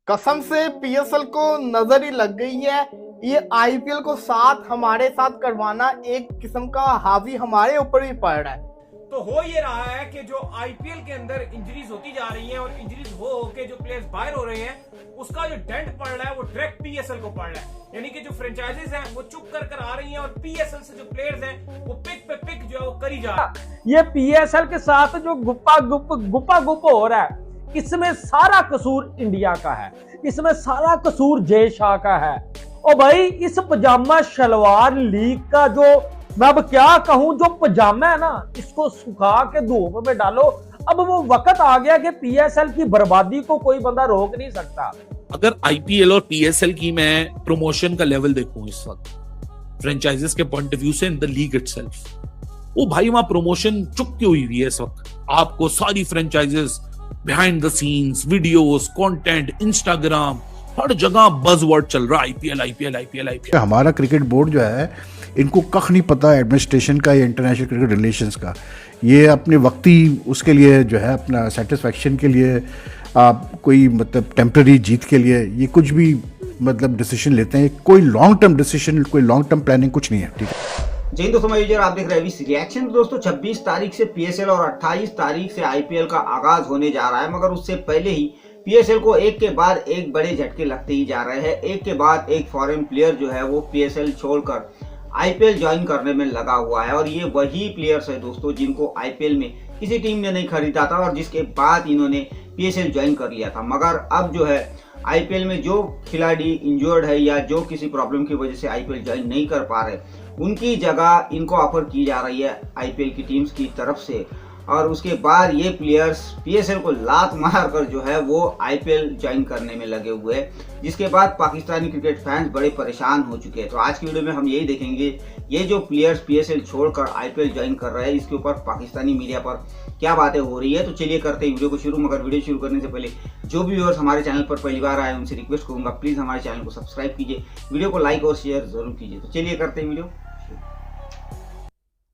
कसम से पीएसएल को नजर ही लग गई है। ये आईपीएल को साथ हमारे साथ करवाना एक किस्म का हावी हमारे ऊपर भी पड़ रहा है। तो हो ये रहा है कि जो आईपीएल के अंदर इंजरीज होती जा रही हैं और इंजरीज हो के जो प्लेयर्स बाहर हो रहे हैं, उसका जो डेंट पड़ रहा है वो डायरेक्ट पीएसएल को पड़ रहा है। यानी कि जो फ्रेंचाइजीज हैं वो चुप कर आ रही हैं और पीएसएल से जो प्लेयर्स हैं वो पिक पे पिक जो है वो करी जा रहा है। ये पीएसएल के साथ जो गुप्पा गुप हो रहा है, इसमें सारा कसूर इंडिया का है, इसमें सारा कसूर जय शाह का है। और भाई इस पजामा शलवार लीग का जो मैं अब क्या कहूं, जो पजामा है ना, इसको सुखा के धूप में डालो। अब वो वक्त आ गया कि पीएसएल की बर्बादी को कोई बंदा रोक नहीं सकता। अगर आईपीएल और पीएसएल की मैं प्रमोशन का लेवल देखूं इस वक्त फ्रेंचाइजीज के पॉइंट ऑफ व्यू से इन द लीग इटसेल्फ, वो भाई वहां प्रमोशन चुपकी हुई है इस वक्त। आपको सारी franchisees behind the scenes videos content Instagram हर जगह बज़वर्ड चल रहा है, आईपीएल आईपीएल आईपीएल आईपीएल। हमारा क्रिकेट बोर्ड जो है इनको कख नहीं पता एडमिनिस्ट्रेशन का या इंटरनेशनल क्रिकेट रिलेशंस का। ये अपने वक्ती उसके लिए जो है अपना सेटिस्फैक्शन के लिए आप कोई मतलब टेम्पररी जीत के लिए ये कुछ भी मतलब डिसीजन लेते हैं। कोई लॉन्ग टर्म डिसीजन, कोई लॉन्ग टर्म प्लानिंग कुछ नहीं है। ठीक है जी दोस्तों, मैं यूजर आप देख रहे हैं रिएक्शन। दोस्तों 26 तारीख से पीएसएल और 28 तारीख से आईपीएल का आगाज होने जा रहा है, मगर उससे पहले ही पीएसएल को एक के बाद एक बड़े झटके लगते ही जा रहे हैं। एक के बाद एक फॉरेन प्लेयर जो है वो पीएसएल छोड़कर आईपीएल ज्वाइन करने में लगा हुआ है। और ये वही प्लेयर्स है दोस्तों जिनको आईपीएल में किसी टीम ने नहीं खरीदा था और जिसके बाद इन्होंने पीएसएल ज्वाइन कर लिया था। मगर अब जो है आईपीएल में जो खिलाड़ी इंजर्ड है या जो किसी प्रॉब्लम की वजह से आईपीएल ज्वाइन नहीं कर पा रहे, उनकी जगह इनको ऑफर की जा रही है आईपीएल की टीम्स की तरफ से। और उसके बाद ये प्लेयर्स पीएसएल को लात मार कर जो है वो आईपीएल ज्वाइन करने में लगे हुए हैं, जिसके बाद पाकिस्तानी क्रिकेट फैंस बड़े परेशान हो चुके हैं। तो आज की वीडियो में हम यही देखेंगे, ये जो प्लेयर्स पीएसएल छोड़कर आईपीएल ज्वाइन कर रहे हैं इसके ऊपर पाकिस्तानी मीडिया पर क्या बातें हो रही है। तो चलिए करते हैं वीडियो को शुरू। मगर वीडियो शुरू करने से पहले जो भी व्यूअर्स हमारे चैनल पर पहली बार आए उनसे रिक्वेस्ट करूंगा, प्लीज हमारे चैनल को सब्सक्राइब कीजिए, वीडियो को लाइक और शेयर जरूर कीजिए। तो चलिए करते हैं वीडियो।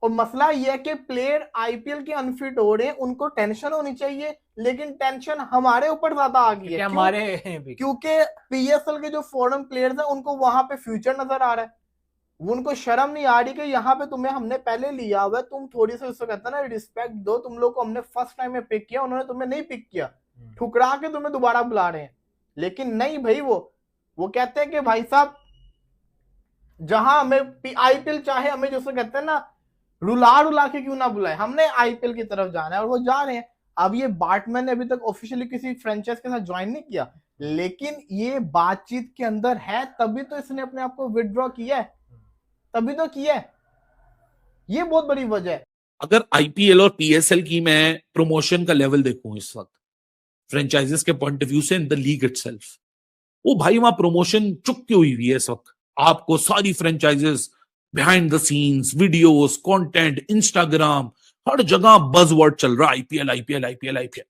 और मसला यह है कि प्लेयर आईपीएल के अनफिट हो रहे हैं, उनको टेंशन होनी चाहिए, लेकिन टेंशन हमारे ऊपर ज्यादा आ गई है। हमारे क्योंकि पीएसएल के जो फॉरेन प्लेयर्स हैं उनको वहां पे फ्यूचर नजर आ रहा है। उनको शर्म नहीं आ रही कि यहाँ पे तुम्हें हमने पहले लिया हुआ है, तुम थोड़ी सी उसको कहते हैं ना रिस्पेक्ट दो। तुम लोग को हमने फर्स्ट टाइम में पिक किया, उन्होंने तुम्हें नहीं पिक किया, ठुकरा के तुम्हें दोबारा बुला रहे हैं। लेकिन नहीं भाई, वो कहते हैं कि भाई साहब जहां हमें आईपीएल चाहे हमें जैसे कहते हैं ना रुला के क्यों ना बुलाए, हमने आईपीएल की तरफ जाना है और वो जा रहे हैं। अब ये बार्टमैन ने अभी तक ऑफिशियली किसी फ्रेंचाइज के साथ ज्वाइन नहीं किया, लेकिन ये बातचीत के अंदर है, तभी तो इसने अपने आप को विथड्रॉ किया है, तभी तो किया है। ये बहुत बड़ी वजह है। अगर आईपीएल और पीएसएल की मैं प्रमोशन का लेवल देखूं इस वक्त फ्रेंचाइजीज के पॉइंट ऑफ व्यू से इन द लीग इटसेल्फ, वो भाई वहां प्रमोशन चुपकी हुई है इस वक्त। आपको सारी franchisees behind the scenes videos content Instagram हर जगह बज़वर्ड चल रहा है, आईपीएल आईपीएल आईपीएल आईपीएल।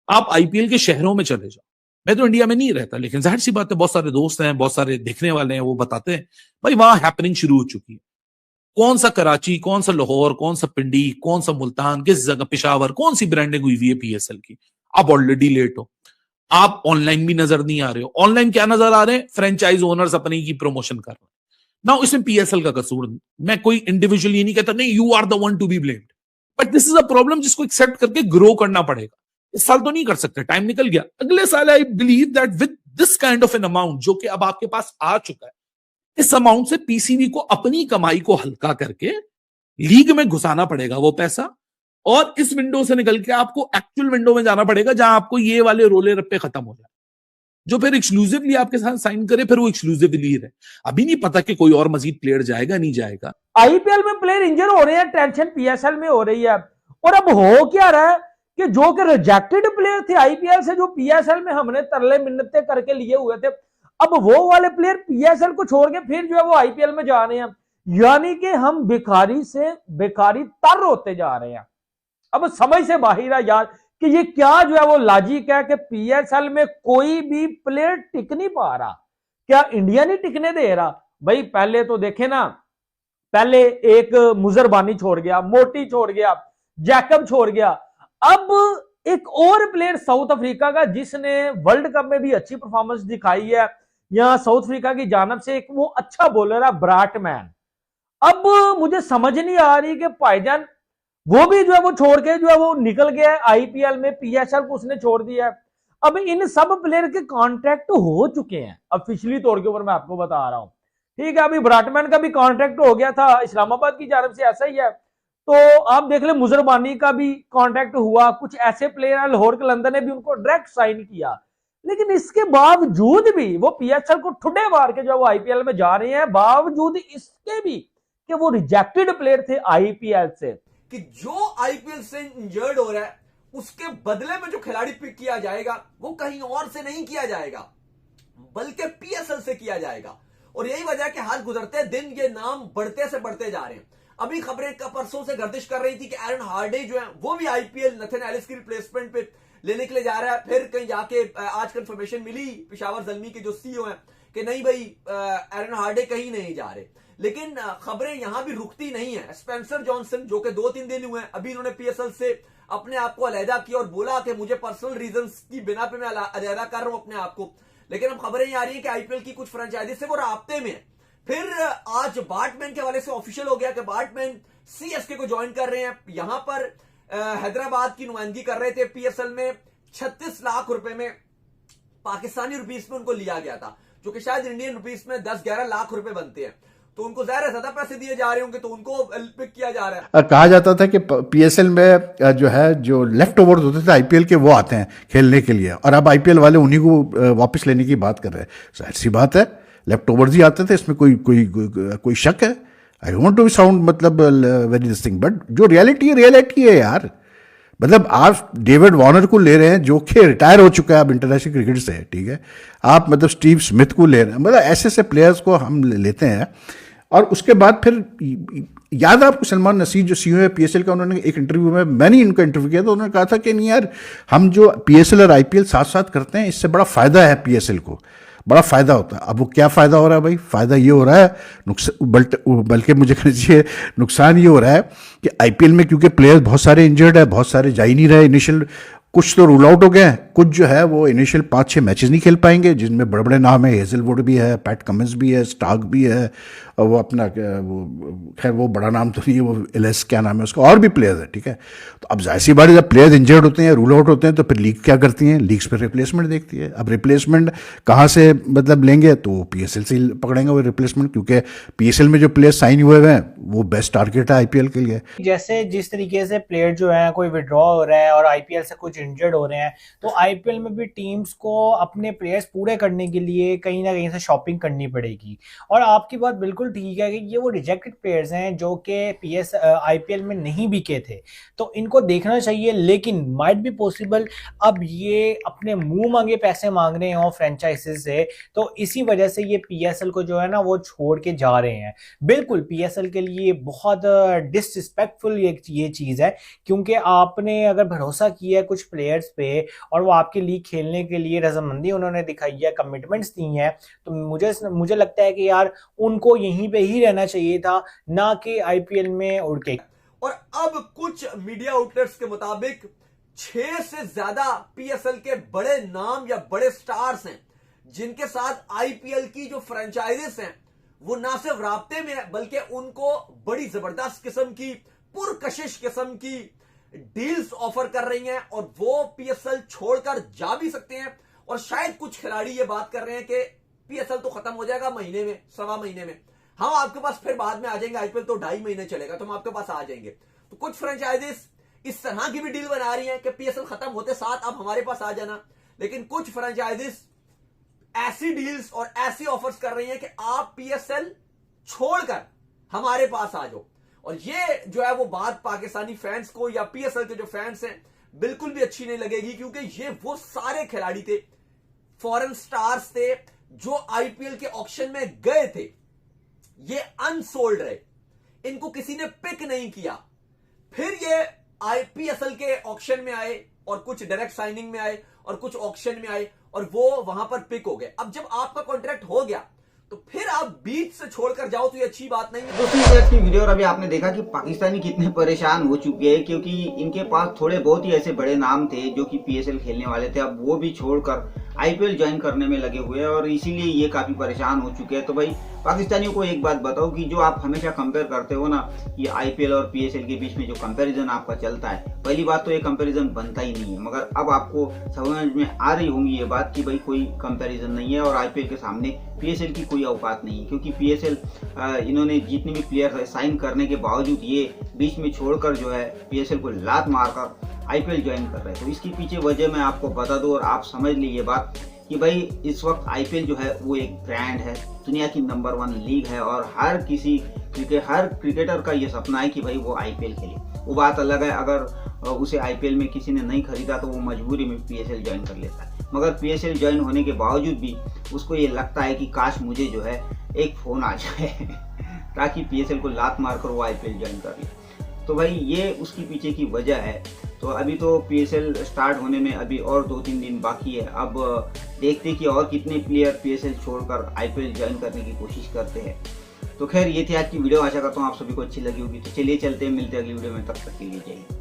आप आईपीएल के शहरों में चले जाओ, मैं तो इंडिया में नहीं रहता, लेकिन जाहिर सी बात है बहुत सारे दोस्त हैं, बहुत सारे देखने वाले हैं, वो बताते हैं भाई वहां हैपनिंग शुरू हो चुकी है। कौन सा कराची, कौन सा लाहौर, कौन सा पिंडी, कौन सा मुल्तान, किस जगह पेशावर, कौन सी ब्रांडिंग हुई है पीएसएल की। आप ऑलरेडी लेट हो, आप ऑनलाइन भी नजर नहीं आ रहे हो। ऑनलाइन क्या नजर आ रहे हैं? फ्रेंचाइज ओनर्स अपनी की प्रमोशन कर रहे हैं ना। इसमें पीएसएल का कसूर, मैं कोई इंडिविजुअल ये नहीं कहता, नहीं you are the one to be blamed, but this is a problem जिसको एक्सेप्ट करके ग्रो करना पड़ेगा। इस साल तो नहीं कर सकते, टाइम निकल गया, अगले साल I believe that with this kind of an amount जो कि अब आपके पास आ चुका है, इस अमाउंट से पीसीबी को अपनी कमाई को हल्का करके लीग में घुसाना पड़ेगा वो पैसा, और इस विंडो से निकल के आपको एक्चुअल विंडो में जाना पड़ेगा जहां आपको ये वाले रोले रप्पे खत्म हो जाए, जो फिर एक्सक्लूसिवली आपके साथ साइन करे, फिर वो एक्सक्लूसिवली रहे। अभी नहीं पता कि कोई और मजीद प्लेयर जाएगा नहीं जाएगा। आईपीएल में प्लेयर इंजर हो रहे हैं, टेंशन पीएसएल में हो रही है। और अब हो क्या रहा है कि जो कि रिजेक्टेड प्लेयर थे आईपीएल से, जो पीएसएल में हमने तरले मिन्नतें करके लिए हुए थे, अब वो वाले प्लेयर पीएसएल को छोड़ के फिर जो है वो आईपीएल में जा रहे हैं। यानी कि हम भिखारी से भिखारी तर होते जा रहे हैं। अब समझ से बाहर है यार कि ये क्या जो है वो लॉजिक है कि पीएसएल में कोई भी प्लेयर टिक नहीं पा रहा। क्या इंडिया नहीं टिकने दे रहा? भाई पहले तो देखे ना, पहले एक मुजरबानी छोड़ गया, मोटी छोड़ गया, जैकब छोड़ गया, अब एक और प्लेयर साउथ अफ्रीका का जिसने वर्ल्ड कप में भी अच्छी परफॉर्मेंस दिखाई है यहाँ साउथ अफ्रीका की जानब से, एक वो अच्छा बॉलर है ब्राटमैन। अब मुझे समझ नहीं आ रही कि भाईजान वो भी जो है वो छोड़ के जो है वो निकल गया है आईपीएल में, पीएसएल को उसने छोड़ दिया है। अब इन सब प्लेयर के कॉन्ट्रैक्ट हो चुके हैं ऑफिशियली तौर के ऊपर, मैं आपको बता रहा हूं। ठीक है, अभी ब्राटमैन का भी कॉन्ट्रैक्ट हो गया था इस्लामाबाद की जानब से, ऐसा ही है। तो आप देख ले मुजरबानी का भी कॉन्ट्रैक्ट हुआ, कुछ ऐसे प्लेयर है, लाहौर कलंदर ने भी उनको डायरेक्ट साइन किया, लेकिन इसके बावजूद भी वो पीएसएल को ठुड्डे मार के जो वो आईपीएल में जा रहे हैं, बावजूद इसके भी कि वो रिजेक्टेड प्लेयर थे आईपीएल से। कि जो आईपीएल से इंजर्ड हो रहा है उसके बदले में जो खिलाड़ी पिक किया जाएगा वो कहीं और से नहीं किया जाएगा बल्कि पीएसएल से किया जाएगा। और यही वजह है कि हर गुजरते दिन ये नाम बढ़ते से बढ़ते जा रहे हैं। अभी खबरें परसों से गर्दिश कर रही थी कि एरन हार्डे जो है वो भी आईपीएल नथन एलिस की रिप्लेसमेंट पे लेने के लिए जा रहा है। फिर कहीं जाके आज कंफर्मेशन मिली पेशावर ज़ल्मी के जो सीईओ हैं कि नहीं भाई एरन हार्डे कहीं नहीं जा रहे। लेकिन खबरें यहां भी रुकती नहीं है। स्पेंसर जॉनसन जो कि 2-3 दिन हुए हैं, अभी इन्होंने पीएसएल से अपने आप को अलहदा किया और बोला कि मुझे पर्सनल रीजंस की बिना पे मैं अलहदा कर रहा हूं अपने आप को। लेकिन अब खबरें ये आ रही है कि आईपीएल की कुछ फ्रेंचाइजी से वो राब्ते में है। फिर आज बार्टमैन के हवाले से ऑफिशियल हो गया कि बार्टमैन सीएसके को ज्वाइन कर रहे हैं। यहां पर हैदराबाद की नुमाइंदगी कर रहे थे पीएसएल में। 36 लाख रुपए में पाकिस्तानी रुपीस में उनको लिया गया था, जो कि शायद इंडियन रुपीस में 10-11 लाख रुपए बनते हैं। तो उनको ज्यादा पैसे दिए जा रहे होंगे तो उनको पिक किया जा रहा है। कहा जाता था कि पीएसएल में जो है जो लेफ्ट ओवर्स होते थे आईपीएल के वो आते हैं खेलने के लिए, और अब आईपीएल वाले उन्हीं को वापस लेने की बात कर रहे हैं। जाहिर सी बात है लेफ्ट ओवर्स ही आते थे, इसमें कोई शक है? आई वांट टू साउंड मतलब वेरी दिस थिंग, बट जो रियलिटी है यार। मतलब आप डेविड वार्नर को ले रहे हैं जो कि रिटायर हो चुका है अब इंटरनेशनल क्रिकेट से, ठीक है। आप मतलब स्टीव स्मिथ को ले रहे हैं, मतलब ऐसे प्लेयर्स को हम लेते हैं। और उसके बाद फिर याद है आपको सलमान नसीर जो सीईओ है पीएसएल का, उन्होंने एक इंटरव्यू में, मैंने इनका इंटरव्यू किया तो उन्होंने कहा था कि नहीं यार, हम जो पीएसएल और आईपीएल साथ साथ करते हैं इससे बड़ा फायदा है, पीएसएल को बड़ा फायदा होता है। अब वो क्या फायदा हो रहा है भाई? फायदा ये हो रहा है, बल्कि मुझे कहना चाहिए नुकसान ये हो रहा है कि आईपीएल में क्योंकि प्लेयर्स बहुत सारे इंजर्ड है, बहुत सारे जा ही नहीं रहे इनिशियल, कुछ तो रूल आउट हो गए हैं, कुछ जो है वो इनिशियल 5-6 मैचेस नहीं खेल पाएंगे, जिनमें बड़े बड़े नाम है, हेजलवुड भी है, पैट कमिंस भी है, स्टार्क भी है, और वो अपना वो खैर वो बड़ा नाम तो नहीं है, वो एलएस क्या नाम है उसका, और भी प्लेयर्स है, ठीक है। तो अब जाहिर सी बात है जब प्लेयर्स इंजर्ड होते हैं, रूल आउट होते हैं, तो फिर लीग क्या करती हैं? लीग्स पर रिप्लेसमेंट देखती है। अब रिप्लेसमेंट कहाँ से मतलब लेंगे? तो पीएसएल से पकड़ेंगे वो रिप्लेसमेंट, क्योंकि पीएसएल में जो प्लेयर्स साइन हुए हैं वो बेस्ट टारगेट है आईपीएल के लिए। जैसे जिस तरीके से प्लेयर जो है कोई विड्रॉ हो रहा है और आईपीएल से कुछ इंजर्ड हो रहे हैं, तो आईपीएल में भी टीम्स को अपने प्लेयर्स पूरे करने के लिए कहीं ना कहीं से शॉपिंग करनी पड़ेगी। और आपकी बात बिल्कुल ठीक है कि ये वो रिजेक्टेड प्लेयर्स हैं जो कि आईपीएल में नहीं बिके थे, तो इनको देखना चाहिए। लेकिन माइट बी पॉसिबल अब ये अपने मुंह मांगे पैसे मांग रहे हो फ्रेंचाइजीज से, तो इसी वजह से ये पीएसएल को जो है ना वो छोड़ के जा रहे हैं। बिल्कुल पीएसएल के लिए बहुत डिसरिस्पेक्टफुल ये चीज़ है, क्योंकि आपने अगर भरोसा किया है कुछ प्लेयर्स पे और वो आपके लीग खेलने के लिए रजामंदी उन्होंने दिखाई है, कमिटमेंट्स दी हैं, तो मुझे लगता है कि यार उनको यहीं पे ही रहना चाहिए था, ना कि आईपीएल में उड़ के। और अब कुछ मीडिया आउटलेट्स के मुताबिक 6 से ज्यादा पीएसएल के बड़े नाम या बड़े स्टार्स हैं जिनके साथ आईपीएल की जो फ्रेंचाइजीज हैं वो ना सिर्फ राब्ते में है बल्कि उनको बड़ी जबरदस्त किस्म की पुरकशिश किस्म की डील्स ऑफर कर रही हैं, और वो पीएसएल छोड़कर जा भी सकते हैं। और शायद कुछ खिलाड़ी ये बात कर रहे हैं कि पीएसएल तो खत्म हो जाएगा महीने में, 1.25 महीने में, हम आपके पास फिर बाद में आ जाएंगे, आईपीएल तो 2.5 महीने चलेगा तो हम आपके पास आ जाएंगे। तो कुछ फ्रेंचाइजीज इस तरह की भी डील बना रही हैं कि पीएसएल खत्म होते साथ आप हमारे पास आ जाना। लेकिन कुछ फ्रेंचाइजीज ऐसी डील्स और ऐसी ऑफर्स कर रही हैं कि आप पीएसएल छोड़कर हमारे पास आ जाओ। और ये जो है वो बात पाकिस्तानी फैंस को या पीएसएल के जो फैंस हैं बिल्कुल भी अच्छी नहीं लगेगी, क्योंकि ये वो सारे खिलाड़ी थे, फॉरेन स्टार्स थे जो आईपीएल के ऑक्शन में गए थे, ये अनसोल्ड रहे, इनको किसी ने पिक नहीं किया। फिर ये आईपीएसएल के ऑक्शन में आए और कुछ डायरेक्ट साइनिंग में आए और कुछ ऑक्शन में आए और वो वहां पर पिक हो गए। अब जब आपका कॉन्ट्रैक्ट हो गया तो फिर आप बीच से छोड़कर जाओ तो ये अच्छी बात नहीं है। दोस्तों ये आज की वीडियो और अभी आपने देखा कि पाकिस्तानी कितने परेशान हो चुके हैं, क्योंकि इनके पास थोड़े बहुत ही ऐसे बड़े नाम थे जो कि पीएसएल खेलने वाले थे, अब वो भी छोड़कर आईपीएल ज्वाइन करने में लगे हुए हैं और इसीलिए ये काफी परेशान हो चुके हैं। तो भाई पाकिस्तानियों को एक बात बताओ कि जो आप हमेशा कंपेयर करते हो ना, ये आईपीएल और पीएसएल के बीच में जो कंपैरिजन आपका चलता है, पहली बात तो ये कंपैरिजन बनता ही नहीं है, मगर अब आपको समझ में आ रही होंगी ये बात कि भाई कोई कंपैरिजन नहीं है और आईपीएल के सामने पीएसएल की कोई औकात नहीं है, क्योंकि पीएसएल इन्होंने जितने भी प्लेयर साइन करने के बावजूद ये बीच में छोड़कर जो है पीएसएल को लात मारकर आईपीएल ज्वाइन कर रहे हैं। तो इसके पीछे वजह मैं आपको बता दूं और आप समझ लीजिए ये बात कि भाई इस वक्त आईपीएल जो है वो एक ब्रांड है, दुनिया की नंबर 1 लीग है और हर क्रिकेटर का ये सपना है कि भाई वो आईपीएल खेले। वो बात अलग है अगर उसे आईपीएल में किसी ने नहीं खरीदा तो वो मजबूरी में पीएसएल ज्वाइन कर लेता है, मगर पीएसएल ज्वाइन होने के बावजूद भी उसको ये लगता है कि काश मुझे जो है एक फोन आ जाए ताकि पीएसएल को लात मारकर वो आईपीएल ज्वाइन कर ले। तो भाई ये उसकी पीछे की वजह है। तो अभी तो पीएसएल स्टार्ट होने में अभी और 2-3 दिन बाकी है, अब देखते कि और कितने प्लेयर पीएसएल छोड़कर आईपीएल ज्वाइन करने की कोशिश करते हैं। तो खैर ये थी आज की वीडियो, आशा करता हूँ आप सभी को अच्छी लगी होगी। तो चलिए चलते हैं, मिलते हैं अगली वीडियो में, तब तक के लिए जय हिंद।